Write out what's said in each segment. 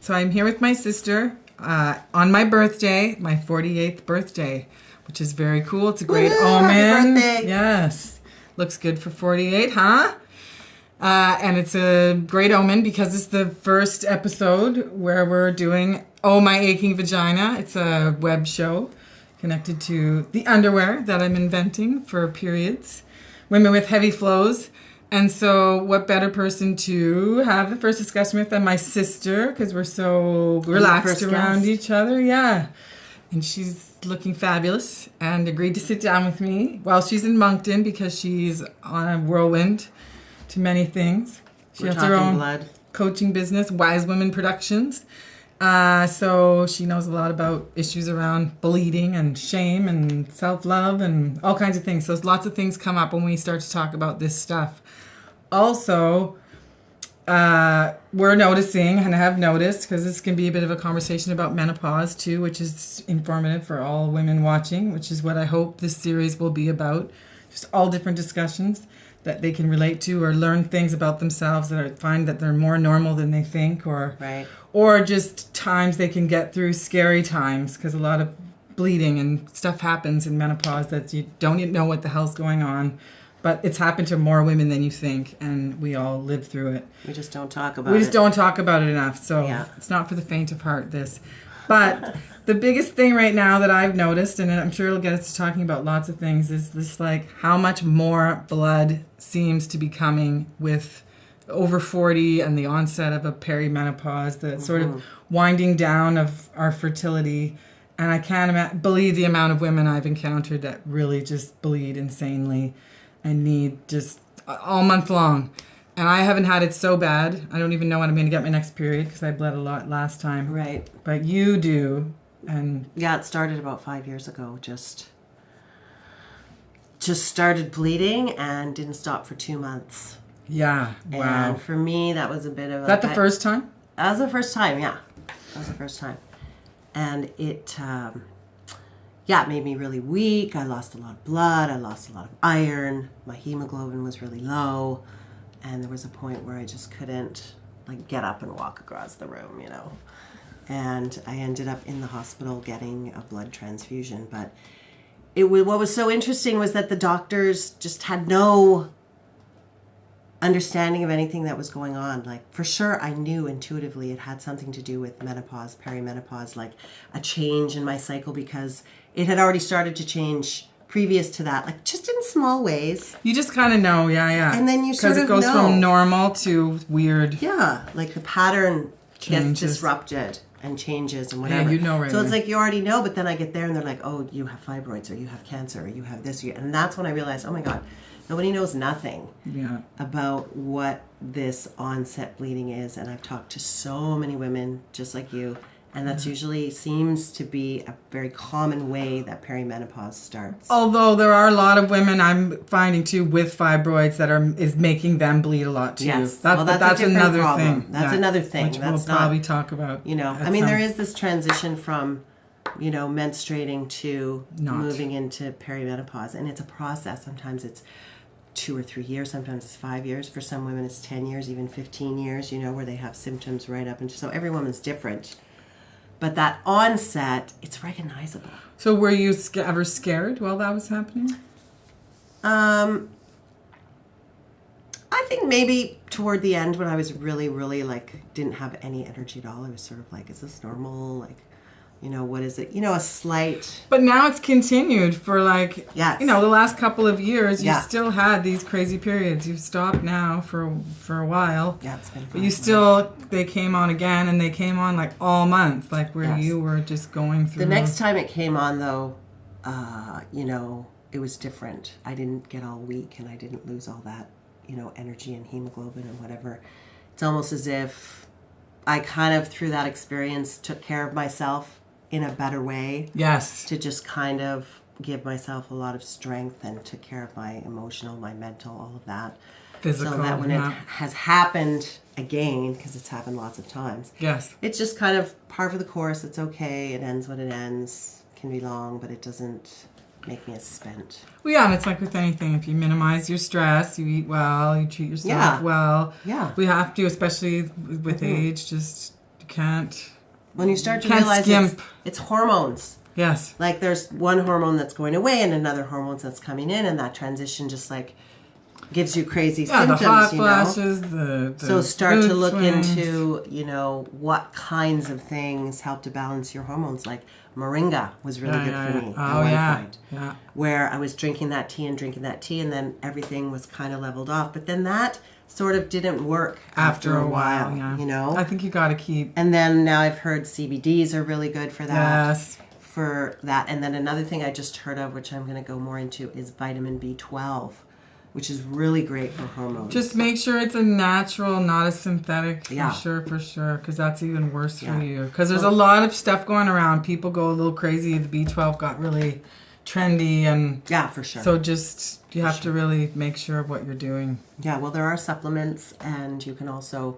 So I'm here with my sister on my birthday, my 48th birthday, which is very cool. It's a great omen. Happy birthday. Yes. Looks good for 48, huh? And it's a great omen because it's the first episode where we're doing Oh My Aching Vagina. It's a web show connected to the underwear that I'm inventing for periods, women with heavy flows. And so what better person to have the first discussion with than my sister, because we're so relaxed around each other. Yeah. And she's looking fabulous and agreed to sit down with me while she's in Moncton because she's on a whirlwind to many things. She has her own coaching business, Wise Women Productions. So she knows a lot about issues around bleeding and shame and self-love and all kinds of things. So lots of things come up when we start to talk about this stuff. Also, we're noticing and have noticed, because this can be a bit of a conversation about menopause too, which is informative for all women watching, which is what I hope this series will be about. Just all different discussions that they can relate to or learn things about themselves that find that they're more normal than they think, or just times they can get through scary times, because a lot of bleeding and stuff happens in menopause that you don't even know what the hell's going on. But it's happened to more women than you think, and we all live through it. We just don't talk about it. We just don't talk about it enough, so It's not for the faint of heart, this. But the biggest thing right now that I've noticed, and I'm sure it'll get us to talking about lots of things, is this, like, how much more blood seems to be coming with over 40 and the onset of a perimenopause, the sort of winding down of our fertility. And I can't believe the amount of women I've encountered that really just bleed insanely and need just all month long. And I haven't had it so bad. I don't even know when I'm going to get my next period because I bled a lot last time. Right. But you do. And yeah, it started about 5 years ago. Just started bleeding and didn't stop for 2 months. Yeah. Wow. And for me, that was a bit of a... That the first time? That was the first time, yeah. That was the first time. And it... it made me really weak. I lost a lot of blood. I lost a lot of iron. My hemoglobin was really low. And there was a point where I just couldn't, like, get up and walk across the room, you know. And I ended up in the hospital getting a blood transfusion. But what was so interesting was that the doctors just had no understanding of anything that was going on. Like, for sure, I knew intuitively it had something to do with menopause, perimenopause, like a change in my cycle, because it had already started to change previous to that, like just in small ways. You just kind of know, yeah. And then you sort of know. Because it goes from normal to weird. Yeah, like the pattern gets disrupted and changes and whatever. Yeah, you know right So it's like you already know, but then I get there and they're like, oh, you have fibroids or you have cancer or you have this. And that's when I realized, oh my God, nobody knows nothing about what this onset bleeding is. And I've talked to so many women just like you. And that's usually seems to be a very common way that perimenopause starts. Although there are a lot of women I'm finding too with fibroids that is making them bleed a lot too. Yes, that's another problem. thing. That's another thing. Which we'll probably talk about. You know, I mean, there is this transition from, you know, menstruating to moving into perimenopause, and it's a process. Sometimes it's 2 or 3 years, sometimes it's 5 years. For some women, it's 10 years, even 15 years. You know, where they have symptoms right up, and so every woman's different. But that onset, it's recognizable. So were you ever scared while that was happening? I think maybe toward the end when I was really, really like didn't have any energy at all. I was sort of like, is this normal? Like, you know, what is it? You know, a slight... But now it's continued for like, yes. You know, the last couple of years, you still had these crazy periods. You've stopped now for a while. Yeah, it's been 5 But you still, they came on again, and they came on like all month, like where you were just going through. The next time it came on, though, you know, it was different. I didn't get all weak, and I didn't lose all that, you know, energy and hemoglobin and whatever. It's almost as if I kind of, through that experience, took care of myself in a better way. Yes. To just kind of give myself a lot of strength and took care of my emotional, my mental, all of that. Physical. So that when it has happened again, because it's happened lots of times. Yes. It's just kind of par for the course. It's okay. It ends when it ends. It can be long, but it doesn't make me as spent. Well, yeah, and it's like with anything. If you minimize your stress, you eat well, you treat yourself well. Yeah. We have to, especially with age, just can't. When you start to Can't realize skimp. it's hormones. Yes. Like there's one hormone that's going away and another hormone that's coming in, and that transition just like gives you crazy symptoms, the hot you know. flashes, the So start to mood look swings. into, you know, what kinds of things help to balance your hormones. Like moringa was really good for me at one point. Yeah. Where I was drinking that tea, and then everything was kind of leveled off. But then that sort of didn't work after a while, yeah. you know. I think you got to keep. And then now I've heard CBDs are really good for that. Yes. For that. And then another thing I just heard of, which I'm going to go more into, is vitamin B12, which is really great for hormones. Just make sure it's a natural, not a synthetic. Yeah. For sure. Because that's even worse Yeah. for you. Because there's a lot of stuff going around. People go a little crazy. The B12 got really trendy, and yeah, for sure. so just you have to really make sure of what you're doing. Yeah, well, there are supplements, and you can also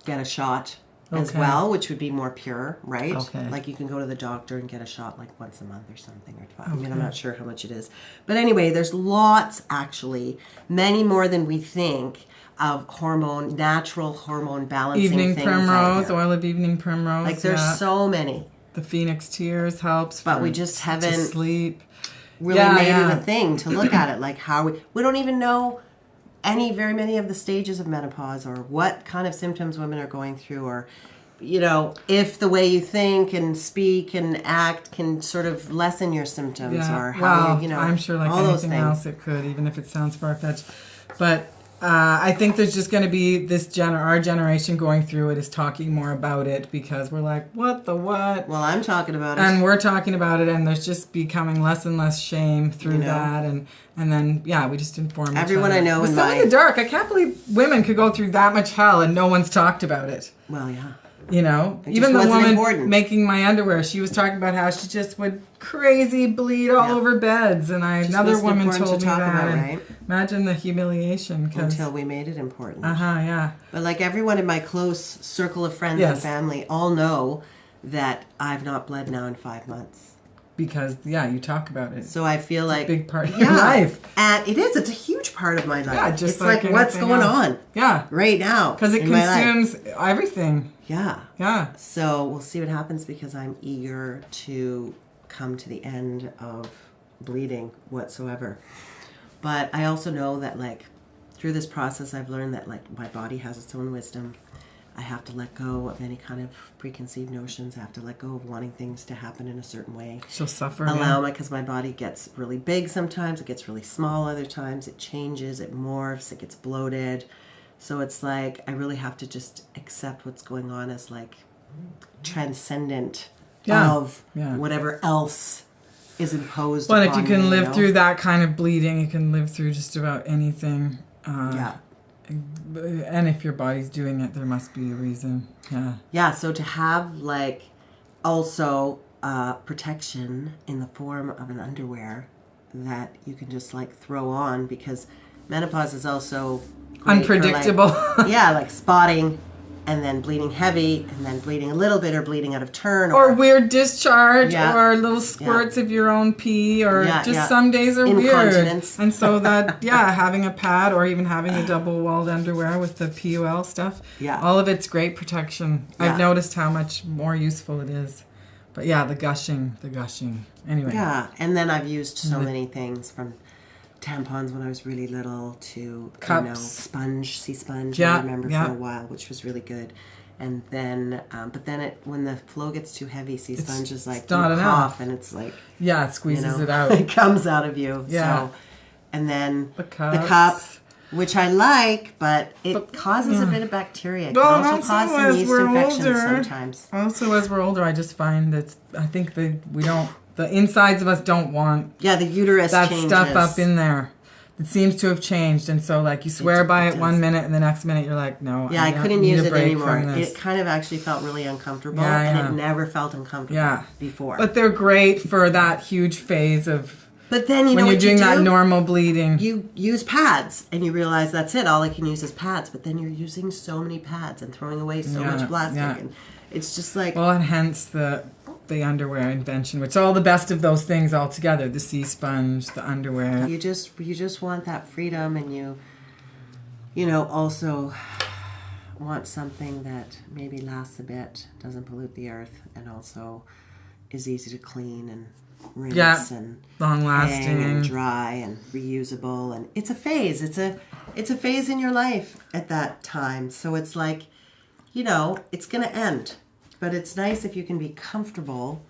get a shot as Okay. well, which would be more pure, right? Okay. Like you can go to the doctor and get a shot like once a month or something, or twice. I mean, I'm not sure how much it is. But anyway, there's lots, actually, many more than we think, of natural hormone balancing Evening things out primrose, there. oil of evening primrose. Like there's so many. The Phoenix Tears helps. But for we just to haven't sleep. really Yeah, made yeah. it a thing to look at it, like how we don't even know very many of the stages of menopause, or what kind of symptoms women are going through, or you know, if the way you think and speak and act can sort of lessen your symptoms, or how you know, I'm sure like all those anything things. else it could, even if it sounds far-fetched. But I think there's just going to be our generation going through it is talking more about it, because we're like, what the what? Well, I'm talking about it. And we're talking about it, and there's just becoming less and less shame through You know? that, and then we just inform Everyone each other. I know It was in so my- in the dark. I can't believe women could go through that much hell and no one's talked about it. Well, yeah. You know, It even just the wasn't woman important. making my underwear, she was talking about how she just would crazy bleed all over beds, and another wasn't woman important to told me talk that. about, and right? Imagine the humiliation. Until we made it important. Yeah. But like everyone in my close circle of friends Yes. and family all know that I've not bled now in 5 months. Because you talk about it. So I feel like a big part of your life. And it is. It's a huge part of my life. Yeah, just it's like what's anything going else. on Yeah, right now. because it in my life. consumes everything. Yeah. Yeah. So we'll see what happens, because I'm eager to come to the end of bleeding whatsoever. But I also know that like through this process, I've learned that like my body has its own wisdom. I have to let go of any kind of preconceived notions. I have to let go of wanting things to happen in a certain way. She'll suffer. Because my body gets really big sometimes, it gets really small other times, it changes, it morphs, it gets bloated. So it's like I really have to just accept what's going on as like transcendent of whatever else is imposed Well, upon if you can me, live know? through that kind of bleeding, you can live through just about anything. And if your body's doing it, there must be a reason. Yeah. Yeah, so to have like also protection in the form of an underwear that you can just like throw on, because menopause is also great for, Unpredictable. like spotting, and then bleeding heavy, and then bleeding a little bit, or bleeding out of turn, or weird discharge, Yeah. or little squirts of your own pee, or some days are weird. Incontinence. And so that, having a pad, or even having a double-walled underwear with the PUL stuff, all of it's great protection. Yeah. I've noticed how much more useful it is. But the gushing. Anyway. Yeah, and then I've used so many things, from tampons when I was really little to Cups. sea sponge. Yeah, I remember yeah. for a while, which was really good. And then, but then when the flow gets too heavy, sea sponge is like not you enough. cough, and it's like Yeah, it squeezes it out. it comes out of you. Yeah. So, and then The cup, cups. which I like, but it causes a bit of bacteria. It can Well, also cause some yeast infections sometimes. Also, as we're older, I just find that I think the insides of us don't want Yeah, the uterus that changes. stuff up in there. It seems to have changed, and so like you swear by it does. 1 minute, and the next minute you're like, no. Yeah, I couldn't need use a it break anymore. from this. It kind of actually felt really uncomfortable, Yeah, and yeah. it never felt uncomfortable before. But they're great for that huge phase of But then you when know you're what doing you that do? normal bleeding. You use pads, and you realize that's it. All I can use is pads. But then you're using so many pads and throwing away so much plastic, and it's just like Well, and hence the underwear invention, which all the best of those things all together, the sea sponge, the underwear. you just want that freedom, and you know also want something that maybe lasts a bit, doesn't pollute the earth, and also is easy to clean and rinse and long hang lasting and dry and reusable. And it's a phase. It's a phase in your life at that time. So it's like, it's going to end. But it's nice if you can be comfortable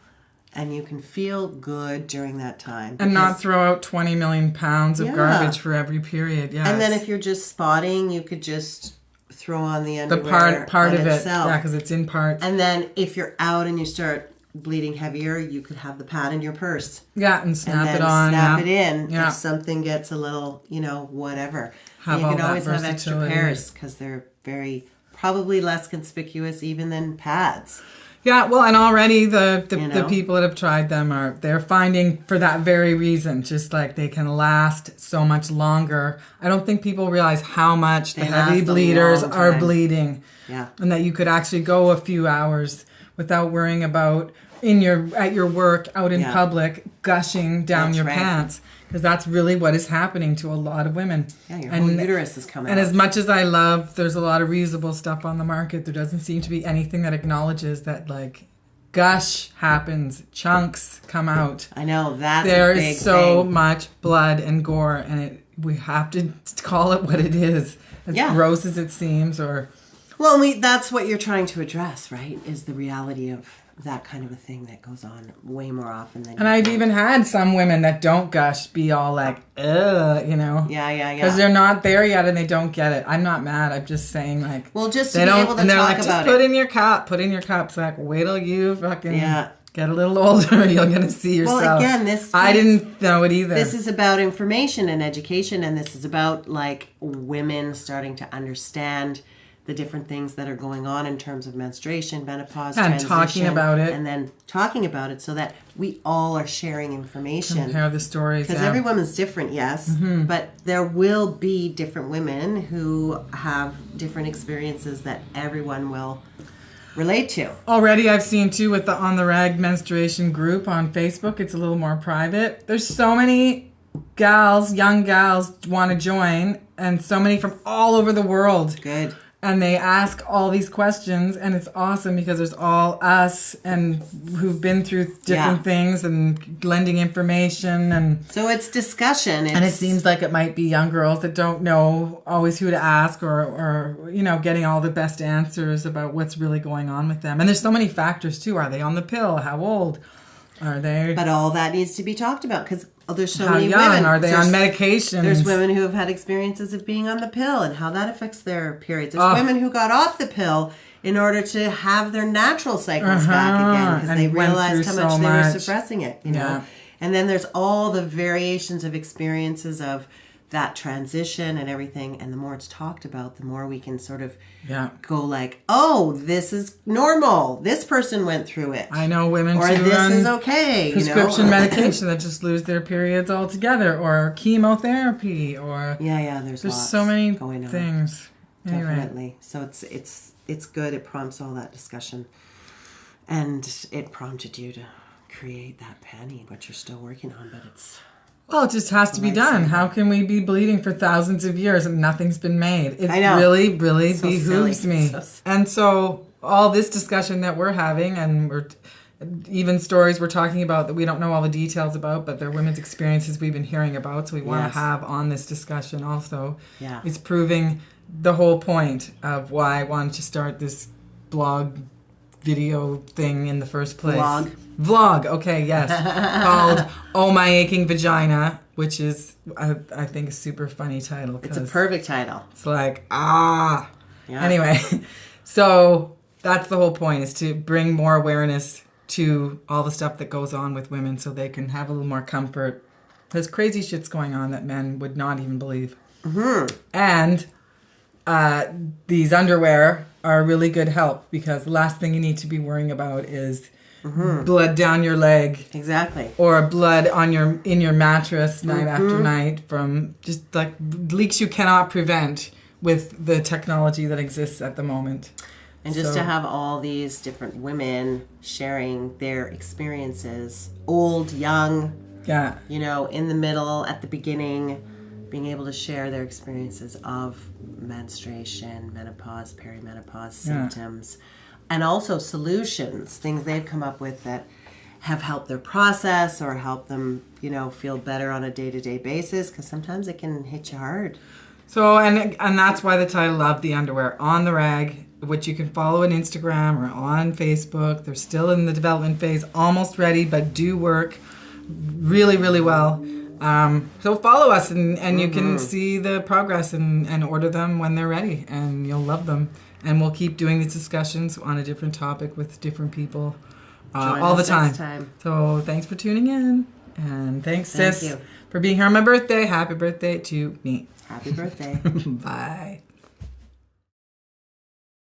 and you can feel good during that time. And not throw out 20 million pounds of garbage for every period. Yeah. And then if you're just spotting, you could just throw on the underwear. The part of itself. it. Yeah, because it's in parts. And then if you're out and you start bleeding heavier, you could have the pad in your purse. Yeah, and snap it on. Snap it in if something gets a little, whatever. Have you all can that always have extra versatility. pairs because they're probably less conspicuous even than pads. Yeah, well, and already the people that have tried them they're finding for that very reason, just like they can last so much longer. I don't think people realize how much the heavy bleeders are bleeding. Yeah. And that you could actually go a few hours without worrying about at your work, out in public, gushing down your pants. Because that's really what is happening to a lot of women. Yeah, your whole uterus is coming out. And out. as much as I love, there's a lot of reusable stuff on the market, there doesn't seem to be anything that acknowledges that, like, gush happens, chunks come out. I know, that's there a big is so thing. much blood and gore, and we have to call it what it is. As gross as it seems, or... Well, that's what you're trying to address, right? Is the reality of that kind of a thing that goes on way more often than. And I've even had some women that don't gush be all like, ugh, Yeah. Because they're not there yet and they don't get it. I'm not mad. I'm just saying, like, well, just to be able to talk about just it. put in your cup. It's like, wait till you fucking get a little older. You're gonna see yourself. Well, again, I didn't know it either. This is about information and education, and this is about like women starting to understand the different things that are going on in terms of menstruation, menopause, transition, talking about it. And then talking about it so that we all are sharing information. Compare the stories. Because every woman's different, yes. Mm-hmm. But there will be different women who have different experiences that everyone will relate to. Already I've seen too with the On the Rag menstruation group on Facebook. It's a little more private. There's so many young gals want to join, and so many from all over the world. Good. And they ask all these questions, and it's awesome because there's all us and who've been through different things and lending information, and so it's discussion. And it seems like it might be young girls that don't know always who to ask, or getting all the best answers about what's really going on with them. And there's so many factors too. Are they on the pill? How old are they? But all that needs to be talked about because there's so how many young women. Are they on medication? There's women who have had experiences of being on the pill and how that affects their periods. There's women who got off the pill in order to have their natural cycles back again because they realized how much they were suppressing it. You know, and then there's all the variations of experiences of that transition and everything. And the more it's talked about, the more we can sort of go like, oh, this is normal. This person went through it. I know women or too this is okay. Prescription medication that just lose their periods altogether, or chemotherapy, or there's so many going on. Things. Definitely. Anyway. So it's good. It prompts all that discussion, and it prompted you to create that panty, which you're still working on, but it's. Well, it just has to be done. How can we be bleeding for thousands of years and nothing's been made? It really, really behooves me. And so all this discussion that we're having, and we're even stories we're talking about that we don't know all the details about, but they're women's experiences we've been hearing about, so we want to have on this discussion also. Yeah. It's proving the whole point of why I wanted to start this blog video thing in the first place. Vlog, okay, yes. Called Oh My Aching Vagina, which is, I think, a super funny title. It's a perfect title. It's like, Anyway, so that's the whole point, is to bring more awareness to all the stuff that goes on with women so they can have a little more comfort. There's crazy shit's going on that men would not even believe. Mm-hmm. And these underwear are really good help, because the last thing you need to be worrying about is blood down your leg. Exactly. Or blood in your mattress night after night from just like leaks you cannot prevent with the technology that exists at the moment. And just to have all these different women sharing their experiences, old, young, in the middle, at the beginning, being able to share their experiences of menstruation, menopause, perimenopause symptoms, and also solutions, things they've come up with that have helped their process or help them, feel better on a day-to-day basis, because sometimes it can hit you hard. So, and that's why the title of the underwear, On the Rag, which you can follow on Instagram or on Facebook. They're still in the development phase, almost ready, but do work really, really well. So follow us and you can see the progress and order them when they're ready, and you'll love them. And we'll keep doing these discussions on a different topic with different people all the time. Next time. So thanks for tuning in. And thanks, Thank sis, you. for being here on my birthday. Happy birthday to me. Happy birthday. Bye.